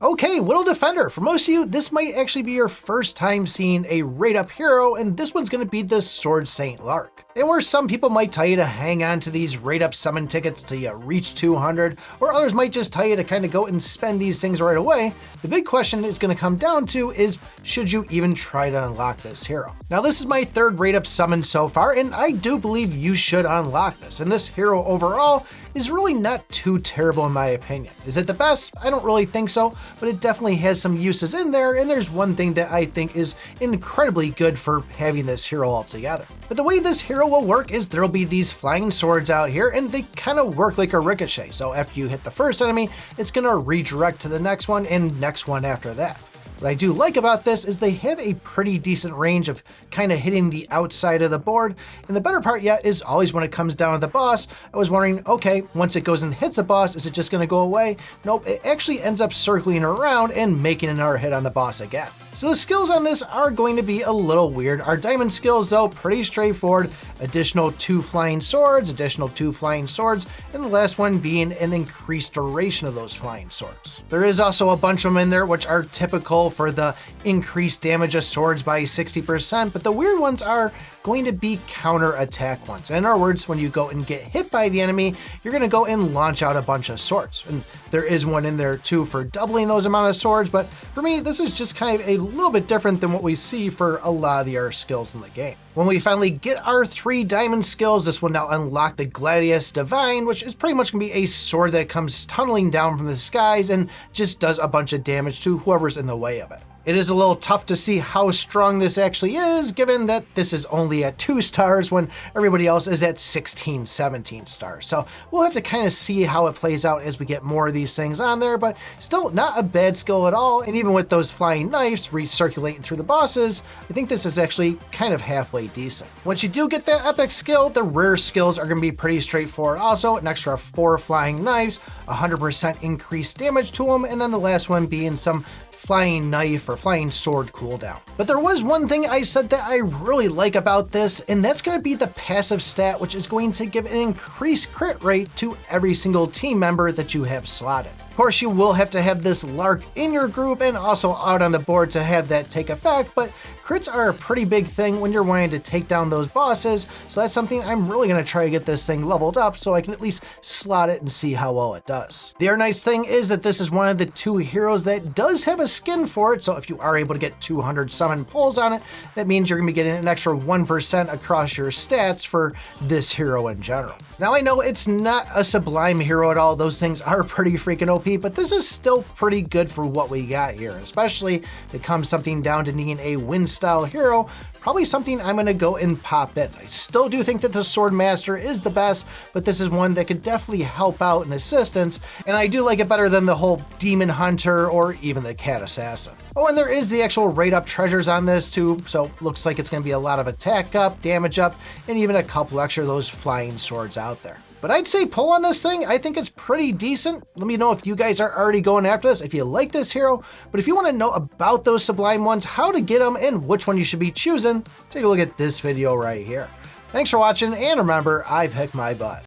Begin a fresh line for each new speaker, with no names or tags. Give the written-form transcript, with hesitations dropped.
Okay, Wittle Defender. For most of you, this might actually be your first time seeing a rate-up hero, and this one's going to be the Sword Saint LARK. And where some people might tell you to hang on to these rate-up summon tickets till you reach 200, or others might just tell you to kind of go and spend these things right away, the big question is going to come down to is, should you even try to unlock this hero? Now, this is my third rate-up summon so far, and I do believe you should unlock this. And this hero overall is really not too terrible in my opinion. Is it the best? I don't really think so, but it definitely has some uses in there, and there's one thing that I think is incredibly good for having this hero altogether. But the way this hero will work is there'll be these flying swords out here, and they kind of work like a ricochet. So after you hit the first enemy, it's going to redirect to the next one and next one after that. What I do like about this is they have a pretty decent range of kind of hitting the outside of the board. And the better part yet is always when it comes down to the boss, I was wondering, okay, once it goes and hits the boss, is it just going to go away? Nope, it actually ends up circling around and making another hit on the boss again. So the skills on this are going to be a little weird. Our diamond skills, though, pretty straightforward. Additional 2 flying swords, additional 2 flying swords, and the last one being an increased duration of those flying swords. There is also a bunch of them in there which are typical for the increased damage of swords by 60%, but the weird ones are going to be counter attack ones. In other words, when you go and get hit by the enemy, you're going to go and launch out a bunch of swords. And there is one in there too for doubling those amount of swords, but for me, this is just kind of a little bit different than what we see for a lot of the other skills in the game. When we finally get our 3 diamond skills, this will now unlock the Gladius Divine, which is pretty much going to be a sword that comes tunneling down from the skies and just does a bunch of damage to whoever's in the way of it. It is a little tough to see how strong this actually is, given that this is only at 2 stars when everybody else is at 16, 17 stars. So we'll have to kind of see how it plays out as we get more of these things on there, but still not a bad skill at all. And even with those flying knives recirculating through the bosses, I think this is actually kind of halfway decent. Once you do get that epic skill, the rare skills are going to be pretty straightforward. Also, an extra 4 flying knives, 100% increased damage to them, and then the last one being some flying knife or flying sword cooldown. But there was one thing I said that I really like about this, and that's going to be the passive stat, which is going to give an increased crit rate to every single team member that you have slotted. Of course, you will have to have this LARK in your group and also out on the board to have that take effect, but crits are a pretty big thing when you're wanting to take down those bosses, so that's something I'm really going to try to get this thing leveled up so I can at least slot it and see how well it does. The other nice thing is that this is one of the 2 heroes that does have a skin for it, so if you are able to get 200 summon pulls on it, that means you're going to be getting an extra 1% across your stats for this hero in general. Now, I know it's not a sublime hero at all, those things are pretty freaking OP, but this is still pretty good for what we got here, especially if it comes something down to needing a win style hero. Probably something I'm going to go and pop in. I still do think that the Sword Master is the best, but this is one that could definitely help out in assistance, and I do like it better than the whole Demon Hunter or even the Cat Assassin. Oh, and there is the actual rate up treasures on this too, so looks like it's going to be a lot of attack up, damage up, and even a couple extra of those flying swords out there. But I'd say pull on this thing, I think it's pretty decent. Let me know if you guys are already going after this, if you like this hero. But if you want to know about those sublime ones, how to get them, and which one you should be choosing, take a look at this video right here. Thanks for watching, and remember, I pick my butt.